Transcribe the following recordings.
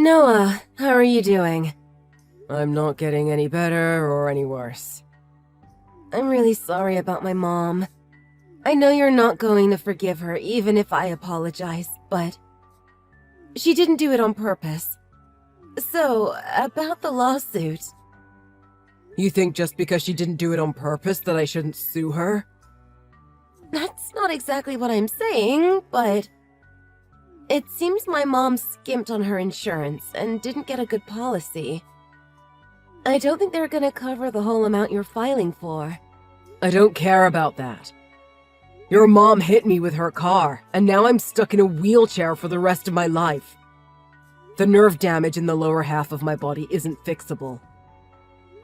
Noah, how are you doing? I'm not getting any better or any worse. I'm really sorry about my mom. I know you're not going to forgive her even if I apologize, but she didn't do it on purpose. So, about the lawsuit. You think just because she didn't do it on purpose that I shouldn't sue her? That's not exactly what I'm saying, but it seems my mom skimped on her insurance and didn't get a good policy. I don't think they're gonna cover the whole amount you're filing for. I don't care about that. Your mom hit me with her car, and now I'm stuck in a wheelchair for the rest of my life. The nerve damage in the lower half of my body isn't fixable.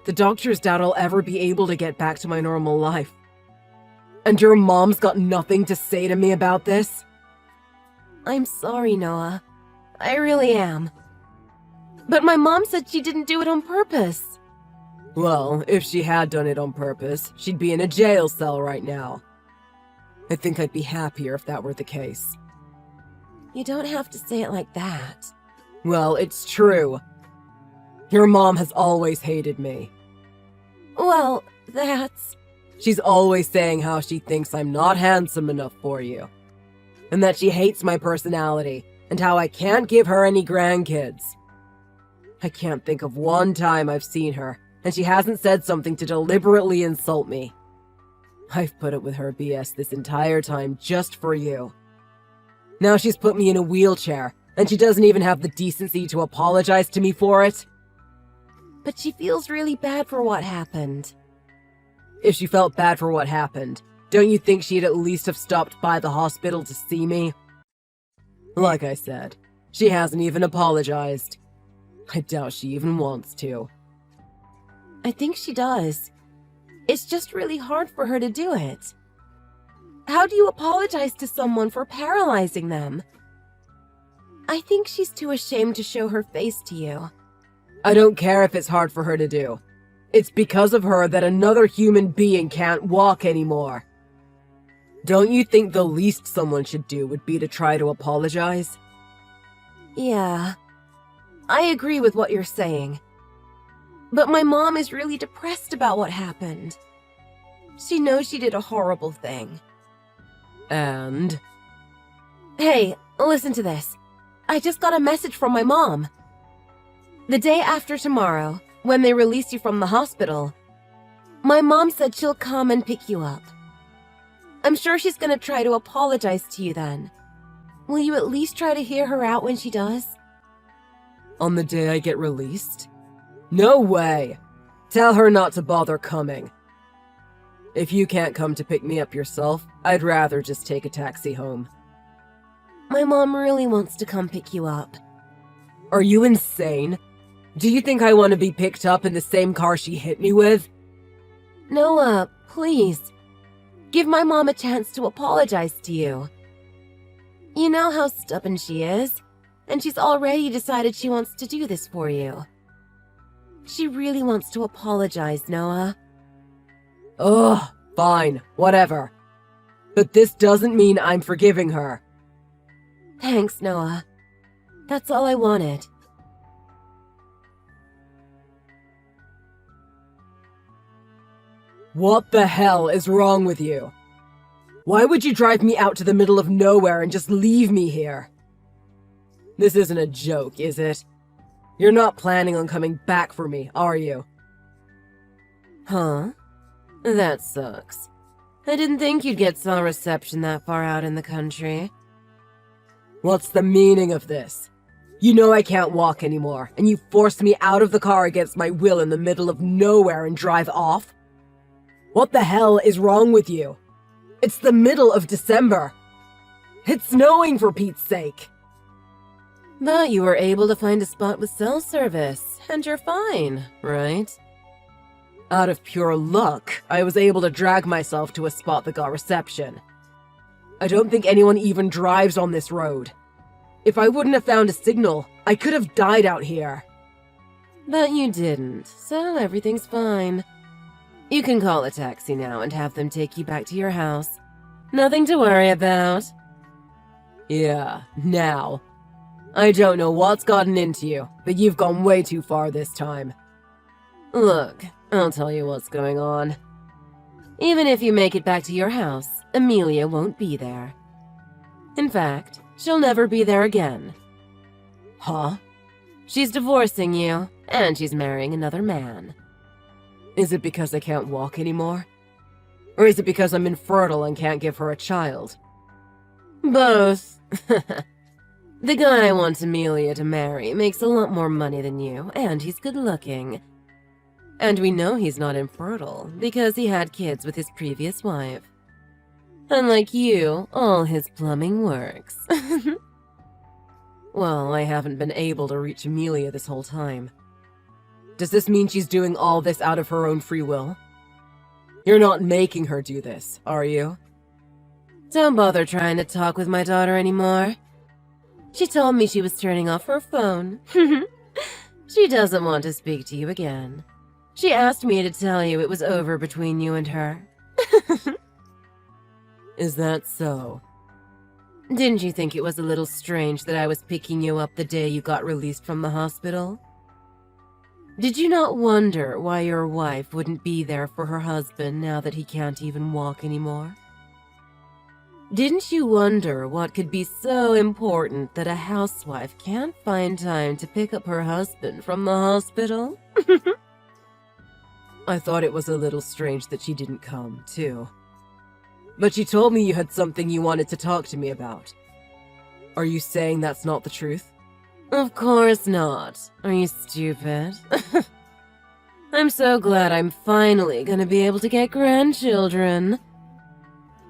The doctors doubt I'll ever be able to get back to my normal life. And your mom's got nothing to say to me about this? I'm sorry, Noah. I really am. But my mom said she didn't do it on purpose. Well, if she had done it on purpose, she'd be in a jail cell right now. I think I'd be happier if that were the case. You don't have to say it like that. Well, it's true. Your mom has always hated me. Well, that's... She's always saying how she thinks I'm not handsome enough for you. And that she hates my personality, and how I can't give her any grandkids. I can't think of one time I've seen her, and she hasn't said something to deliberately insult me. I've put up with her BS this entire time just for you. Now she's put me in a wheelchair, and she doesn't even have the decency to apologize to me for it. But she feels really bad for what happened. If she felt bad for what happened, don't you think she'd at least have stopped by the hospital to see me? Like I said, she hasn't even apologized. I doubt she even wants to. I think she does. It's just really hard for her to do it. How do you apologize to someone for paralyzing them? I think she's too ashamed to show her face to you. I don't care if it's hard for her to do. It's because of her that another human being can't walk anymore. Don't you think the least someone should do would be to try to apologize? Yeah, I agree with what you're saying. But my mom is really depressed about what happened. She knows she did a horrible thing. And? Hey, listen to this. I just got a message from my mom. The day after tomorrow, when they release you from the hospital, my mom said she'll come and pick you up. I'm sure she's gonna try to apologize to you then. Will you at least try to hear her out when she does? On the day I get released? No way! Tell her not to bother coming. If you can't come to pick me up yourself, I'd rather just take a taxi home. My mom really wants to come pick you up. Are you insane? Do you think I want to be picked up in the same car she hit me with? Noah, please. Give my mom a chance to apologize to you. You know how stubborn she is, and she's already decided she wants to do this for you. She really wants to apologize, Noah. Ugh, fine, whatever. But this doesn't mean I'm forgiving her. Thanks, Noah. That's all I wanted. What the hell is wrong with you? Why would you drive me out to the middle of nowhere and just leave me here? This isn't a joke, is it? You're not planning on coming back for me, are you? Huh? That sucks. I didn't think you'd get some reception that far out in the country. What's the meaning of this? You know I can't walk anymore, and you forced me out of the car against my will in the middle of nowhere and drive off? What the hell is wrong with you? It's the middle of December. It's snowing, for Pete's sake. But you were able to find a spot with cell service, and you're fine, right? Out of pure luck, I was able to drag myself to a spot that got reception. I don't think anyone even drives on this road. If I wouldn't have found a signal, I could have died out here. But you didn't, so everything's fine. You can call a taxi now and have them take you back to your house. Nothing to worry about. Yeah, now. I don't know what's gotten into you, but you've gone way too far this time. Look, I'll tell you what's going on. Even if you make it back to your house, Amelia won't be there. In fact, she'll never be there again. Huh? She's divorcing you, and she's marrying another man. Is it because I can't walk anymore? Or is it because I'm infertile and can't give her a child? Both. The guy I want Amelia to marry makes a lot more money than you, and he's good-looking. And we know he's not infertile, because he had kids with his previous wife. Unlike you, all his plumbing works. Well, I haven't been able to reach Amelia this whole time. Does this mean she's doing all this out of her own free will? You're not making her do this, are you? Don't bother trying to talk with my daughter anymore. She told me she was turning off her phone. She doesn't want to speak to you again. She asked me to tell you it was over between you and her. Is that so? Didn't you think it was a little strange that I was picking you up the day you got released from the hospital? Did you not wonder why your wife wouldn't be there for her husband now that he can't even walk anymore? Didn't you wonder what could be so important that a housewife can't find time to pick up her husband from the hospital? I thought it was a little strange that she didn't come, too. But you told me you had something you wanted to talk to me about. Are you saying that's not the truth? Of course not. Are you stupid? I'm so glad I'm finally gonna be able to get grandchildren.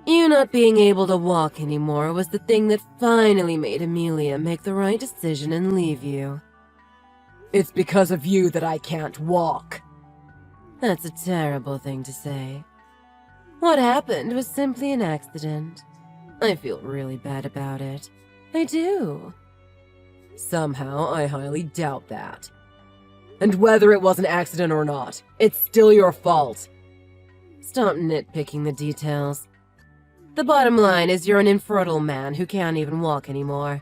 You not being able to walk anymore was the thing that finally made Amelia make the right decision and leave you. It's because of you that I can't walk. That's a terrible thing to say. What happened was simply an accident. I feel really bad about it. I do. Somehow, I highly doubt that. And whether it was an accident or not, it's still your fault. Stop nitpicking the details. The bottom line is you're an infertile man who can't even walk anymore.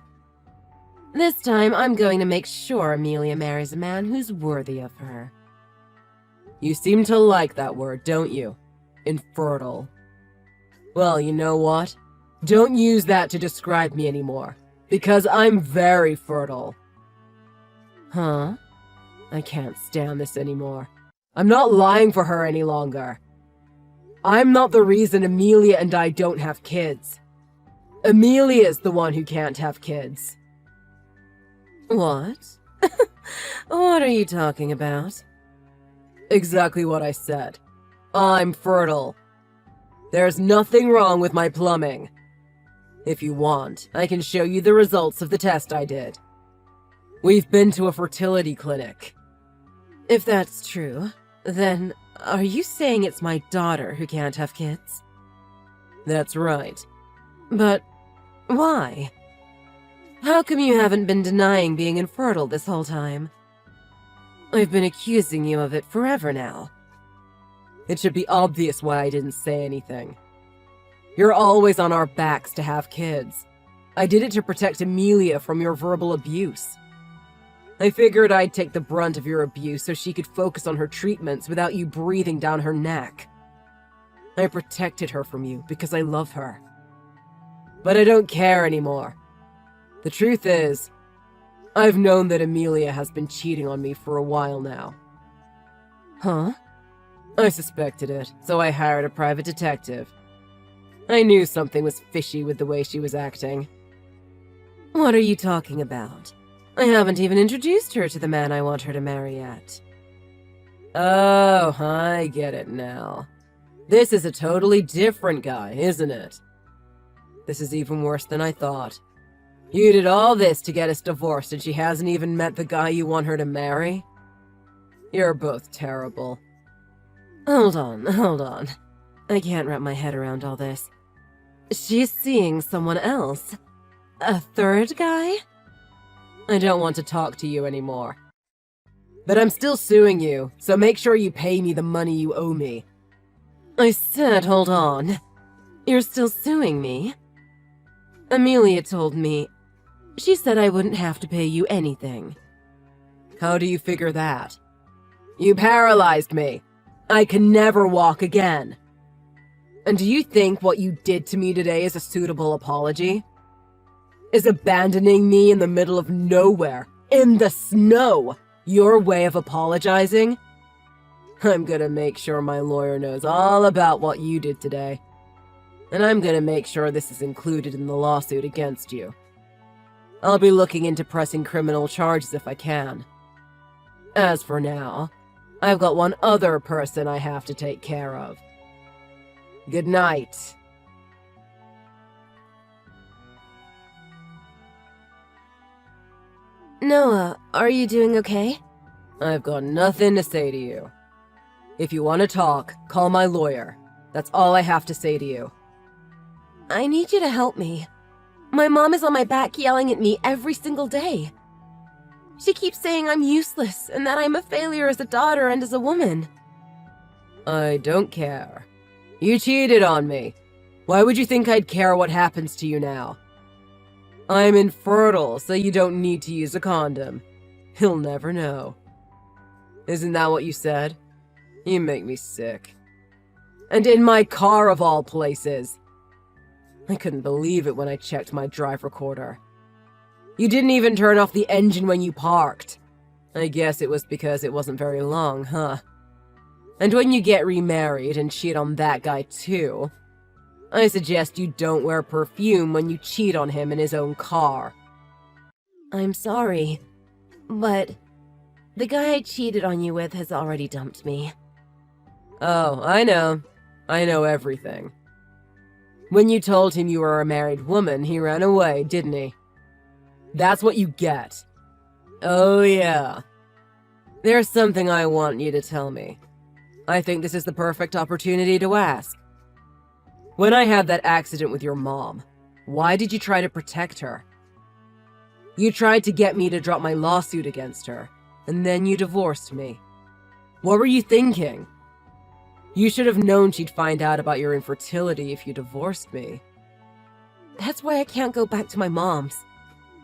This time, I'm going to make sure Amelia marries a man who's worthy of her. You seem to like that word, don't you? Infertile. Well, you know what? Don't use that to describe me anymore, because I'm very fertile. Huh? I can't stand this anymore. I'm not lying for her any longer. I'm not the reason Amelia and I don't have kids. Amelia's the one who can't have kids. What? What are you talking about? Exactly what I said. I'm fertile. There's nothing wrong with my plumbing. If you want, I can show you the results of the test I did. We've been to a fertility clinic. If that's true, then are you saying it's my daughter who can't have kids? That's right. But why? How come you haven't been denying being infertile this whole time? I've been accusing you of it forever now. It should be obvious why I didn't say anything. You're always on our backs to have kids. I did it to protect Amelia from your verbal abuse. I figured I'd take the brunt of your abuse so she could focus on her treatments without you breathing down her neck. I protected her from you because I love her. But I don't care anymore. The truth is, I've known that Amelia has been cheating on me for a while now. Huh? I suspected it, so I hired a private detective. I knew something was fishy with the way she was acting. What are you talking about? I haven't even introduced her to the man I want her to marry yet. Oh, I get it now. This is a totally different guy, isn't it? This is even worse than I thought. You did all this to get us divorced and she hasn't even met the guy you want her to marry? You're both terrible. Hold on. I can't wrap my head around all this. She's seeing someone else? A third guy? I don't want to talk to you anymore. But I'm still suing you, so make sure you pay me the money you owe me. I said hold on. You're still suing me? Amelia told me She said I wouldn't have to pay you anything. How do you figure that? You paralyzed me. I can never walk again. And do you think what you did to me today is a suitable apology? Is abandoning me in the middle of nowhere, in the snow, your way of apologizing? I'm gonna make sure my lawyer knows all about what you did today. And I'm gonna make sure this is included in the lawsuit against you. I'll be looking into pressing criminal charges if I can. As for now, I've got one other person I have to take care of. Good night. Noah, are you doing okay? I've got nothing to say to you. If you want to talk, call my lawyer. That's all I have to say to you. I need you to help me. My mom is on my back yelling at me every single day. She keeps saying I'm useless and that I'm a failure as a daughter and as a woman. I don't care. You cheated on me. Why would you think I'd care what happens to you now? I'm infertile, so you don't need to use a condom. He'll never know. Isn't that what you said? You make me sick. And in my car of all places. I couldn't believe it when I checked my drive recorder. You didn't even turn off the engine when you parked. I guess it was because it wasn't very long, huh? And when you get remarried and cheat on that guy too, I suggest you don't wear perfume when you cheat on him in his own car. I'm sorry, but the guy I cheated on you with has already dumped me. Oh, I know. I know everything. When you told him you were a married woman, he ran away, didn't he? That's what you get. Oh, yeah. There's something I want you to tell me. I think this is the perfect opportunity to ask. When I had that accident with your mom, why did you try to protect her? You tried to get me to drop my lawsuit against her, and then you divorced me. What were you thinking? You should have known she'd find out about your infertility if you divorced me. That's why I can't go back to my mom's.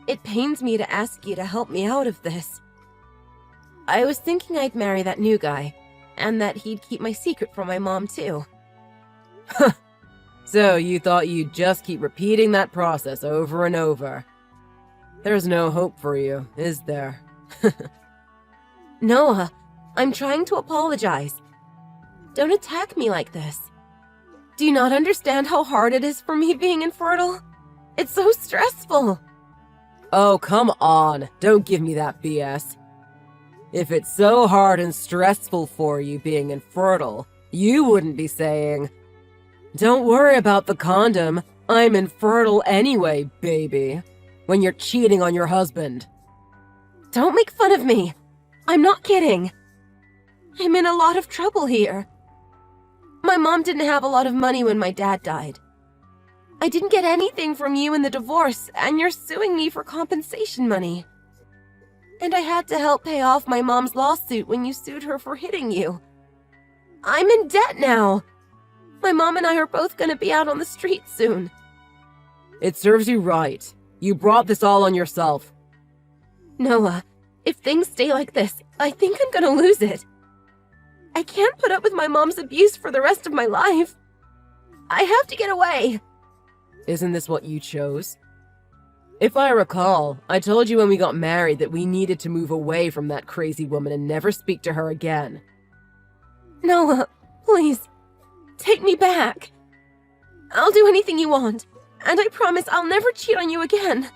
It pains me to ask you to help me out of this. I was thinking I'd marry that new guy, and that he'd keep my secret from my mom too. So you thought you'd just keep repeating that process over and over. There's no hope for you, is there? Noah, I'm trying to apologize. Don't attack me like this. Do you not understand how hard it is for me being infertile? It's so stressful. Oh, come on. Don't give me that BS. If it's so hard and stressful for you being infertile, you wouldn't be saying, "Don't worry about the condom. I'm infertile anyway, baby," when you're cheating on your husband. Don't make fun of me. I'm not kidding. I'm in a lot of trouble here. My mom didn't have a lot of money when my dad died. I didn't get anything from you in the divorce, and you're suing me for compensation money. And I had to help pay off my mom's lawsuit when you sued her for hitting you. I'm in debt now. My mom and I are both gonna be out on the street soon. It serves you right. You brought this all on yourself. Noah, if things stay like this, I think I'm gonna lose it. I can't put up with my mom's abuse for the rest of my life. I have to get away. Isn't this what you chose? If I recall, I told you when we got married that we needed to move away from that crazy woman and never speak to her again. Noah, please, take me back. I'll do anything you want, and I promise I'll never cheat on you again.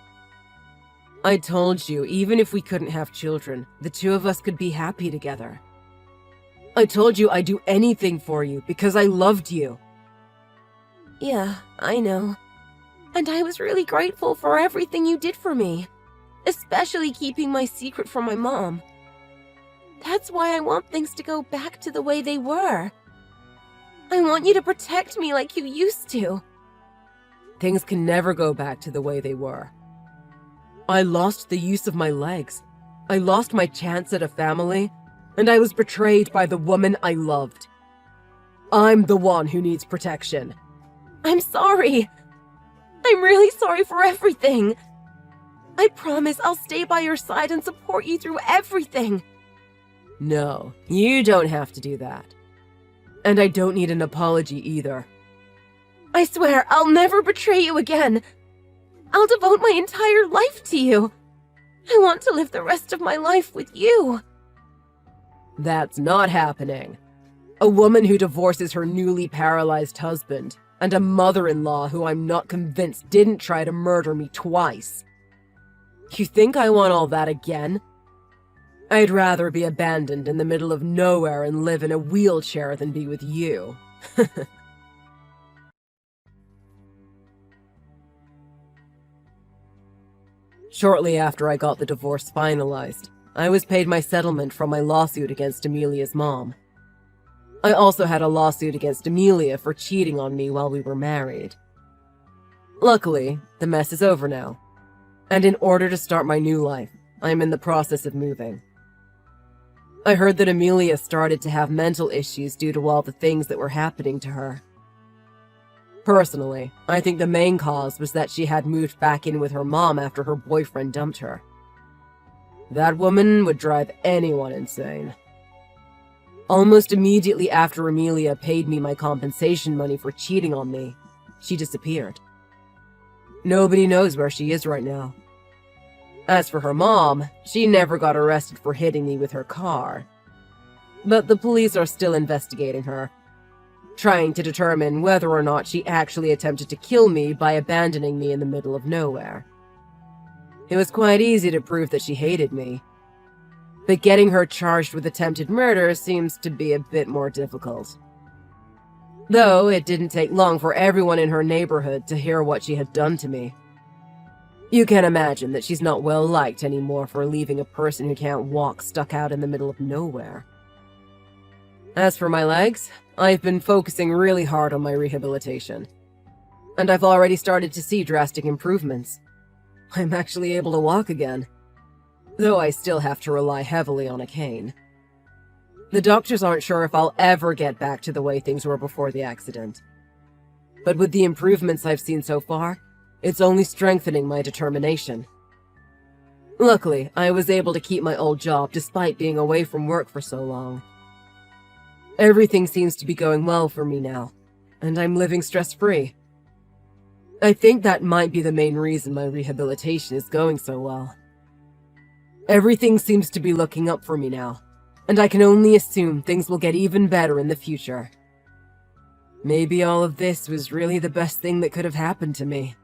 I told you, even if we couldn't have children, the two of us could be happy together. I told you I'd do anything for you because I loved you. Yeah, I know. And I was really grateful for everything you did for me, especially keeping my secret from my mom. That's why I want things to go back to the way they were. I want you to protect me like you used to. Things can never go back to the way they were. I lost the use of my legs. I lost my chance at a family, and I was betrayed by the woman I loved. I'm the one who needs protection. I'm sorry. I'm really sorry for everything. I promise I'll stay by your side and support you through everything. No, you don't have to do that. And I don't need an apology either. I swear I'll never betray you again. I'll devote my entire life to you. I want to live the rest of my life with you. That's not happening. A woman who divorces her newly paralyzed husband, and a mother-in-law who I'm not convinced didn't try to murder me twice. You think I want all that again? I'd rather be abandoned in the middle of nowhere and live in a wheelchair than be with you. Shortly after I got the divorce finalized, I was paid my settlement from my lawsuit against Amelia's mom. I also had a lawsuit against Amelia for cheating on me while we were married. Luckily, the mess is over now, and in order to start my new life, I am in the process of moving. I heard that Amelia started to have mental issues due to all the things that were happening to her. Personally, I think the main cause was that she had moved back in with her mom after her boyfriend dumped her. That woman would drive anyone insane. Almost immediately after Amelia paid me my compensation money for cheating on me, she disappeared. Nobody knows where she is right now. As for her mom, she never got arrested for hitting me with her car. But the police are still investigating her, trying to determine whether or not she actually attempted to kill me by abandoning me in the middle of nowhere. It was quite easy to prove that she hated me, but getting her charged with attempted murder seems to be a bit more difficult. Though it didn't take long for everyone in her neighborhood to hear what she had done to me. You can imagine that she's not well liked anymore for leaving a person who can't walk stuck out in the middle of nowhere. As for my legs, I've been focusing really hard on my rehabilitation, and I've already started to see drastic improvements. I'm actually able to walk again, though I still have to rely heavily on a cane. The doctors aren't sure if I'll ever get back to the way things were before the accident. But with the improvements I've seen so far, it's only strengthening my determination. Luckily, I was able to keep my old job despite being away from work for so long. Everything seems to be going well for me now, and I'm living stress-free. I think that might be the main reason my rehabilitation is going so well. Everything seems to be looking up for me now, and I can only assume things will get even better in the future. Maybe all of this was really the best thing that could have happened to me.